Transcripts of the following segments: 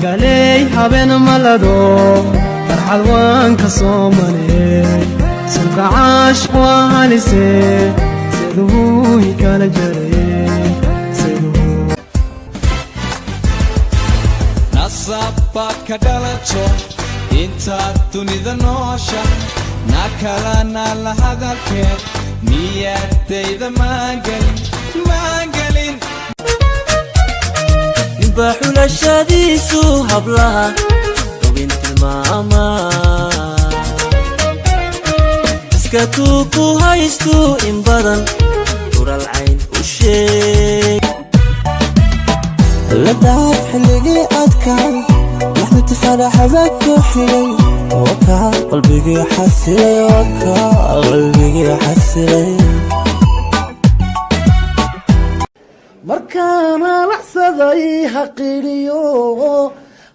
حقالي حبين ملدو فرحلوان كصومني سلك عاشق وهالسي سيدوه كان جري سيدوه نصبت كدلتو انت تنيد نوشا نكالنا لهذا الكيف مياتي ذا مانقلين نباحو لشاديسو هبلها وبنت الماما اسكتوكو هايستو انبضن دور العين والشيك لدعات حلقي أدكار نحن تفرح بكو حلي وكا قلبي حسلي وكا قلبي حسلي markaana laxsaday haqiriyo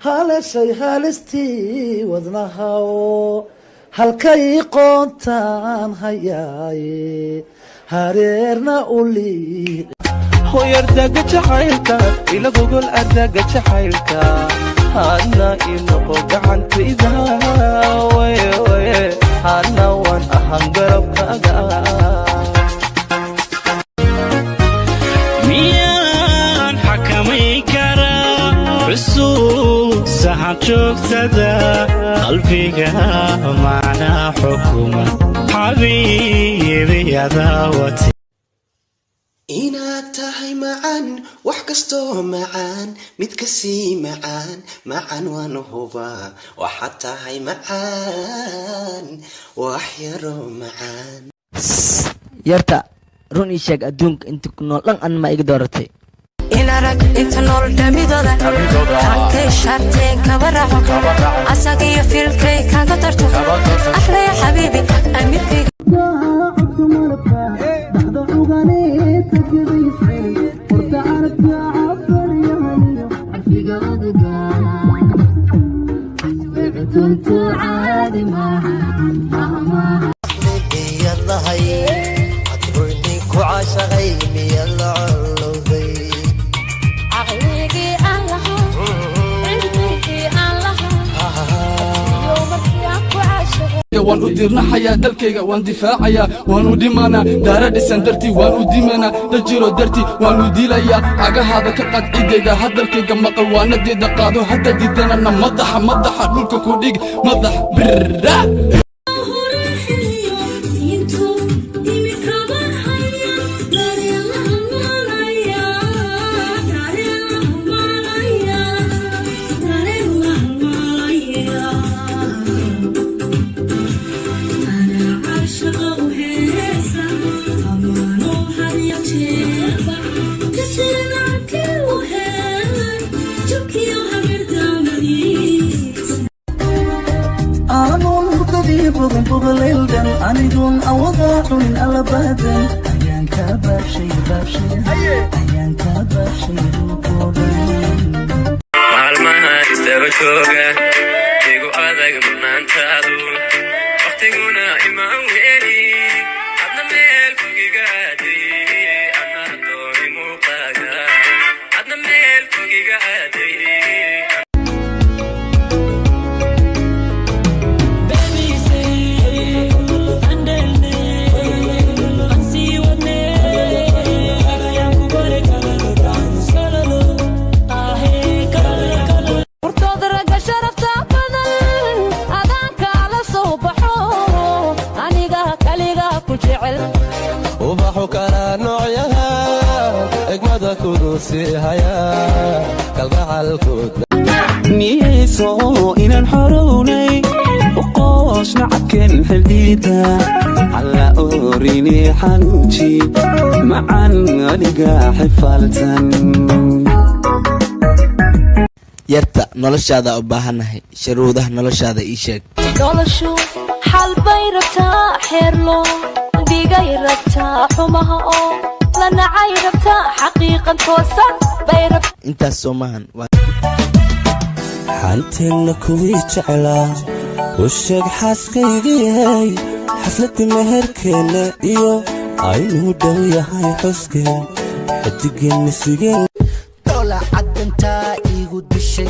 halashay halistii wadnahaw halkay qoontaan hayaaye hareerna uli hoyardaga jacaylka ila gogol ardaga jacaylka hana inaqo gacantayda waye hana waan ahaan garabkaaga سحب شوك سدا قلبك معنا حكومة حبيبي يا ذاوتي inaad tahay macaan wax kasto macaan mid kasi macaan waan hubaa waxaad tahay macaan wax yaro macaan yarta run ii sheeg adduunka inta ku nool dhan an ma iga dooratay inarag inta nool dhamidooda tankay sharteen kaba raaco asagiyo filkay kaga darto axla ya xabiibi amirkayga waan u dirnaxayaa dalkayga waan difaacayaa waan u dhimanaa daara dhisan dartii waan u dimanaa dajiro dartii waan u dilayaa cagahaada ka qaad ciddayda hadalkayga maqal waanadeeda qaado hadda didanana madaxa dhulka ku dhig madax birra بغليلدن أنيدون أوضاع من ألبادن أيان كاباشي أيان كاباشي maalmaha istaba jooga igu adag manaantadu waqtiguna imaan weeli adna meel fogigaaday adna dooni muuqaaga adna meel fogigaaday ubaxu kala noocyaha egmada kudusi haya kalgacalkood niyeyso inaan xorownay uqooshna cadkeen xildhiida alla oorini xanuuji macan adiga xifaaltan yarta noloshaada u baahanahay sharuudaha noloshaada ii sheeg noloshu xal bay rabtaa xeerlo digay rabtaa xumaha oo la nacay rabtaa xaqiiqan toosan bay rabtaa intaas soo maahan xanteelna kuwii jeclaa u sheeg xaaskaygii xafladii meherkeena iyo aynuu dhow yahay xuskeen xidigeenna sigeen dola cadantaa igu dishay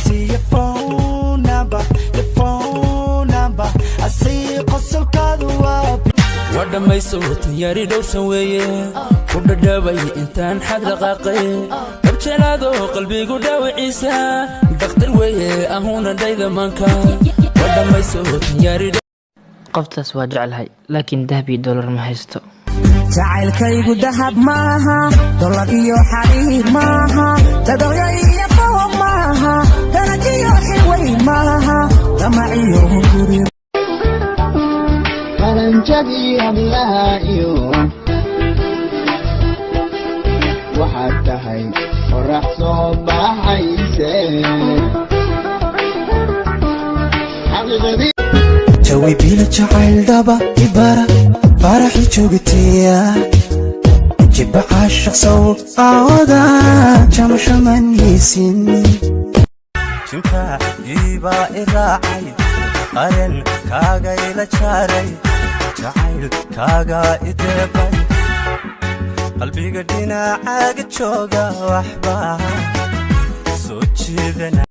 see your phone number, your phone number. I see you قصة الكذوة ودميسو تياري دوسن ويه كل دبي انتان حد دقاقي ابتلادو قلبي قداو عيسى ضغط الويه اهونا دايدا مانكا ودميسو تياري qoftaas waa jeclahay laakiin dahab iyo dollar ma haysto jacaylkaygu dahab maaha dollar iyo xariir maaha dadooyo iyo fooq maaha darajiyo xilway maaha damaciyo hunguri qaranjadii hablaha iyo waxaad tahay qorax soo baxayse jawi bila jacayl dhaba ibara faraxi joogtiya jiba caashaq sow aawada jamashamanaysin jinka iibaa iraacay qaran kaaga ila jaaray jacayl kaaga ideebay qalbiga dhinacaaga jooga waxbaa soo jiidana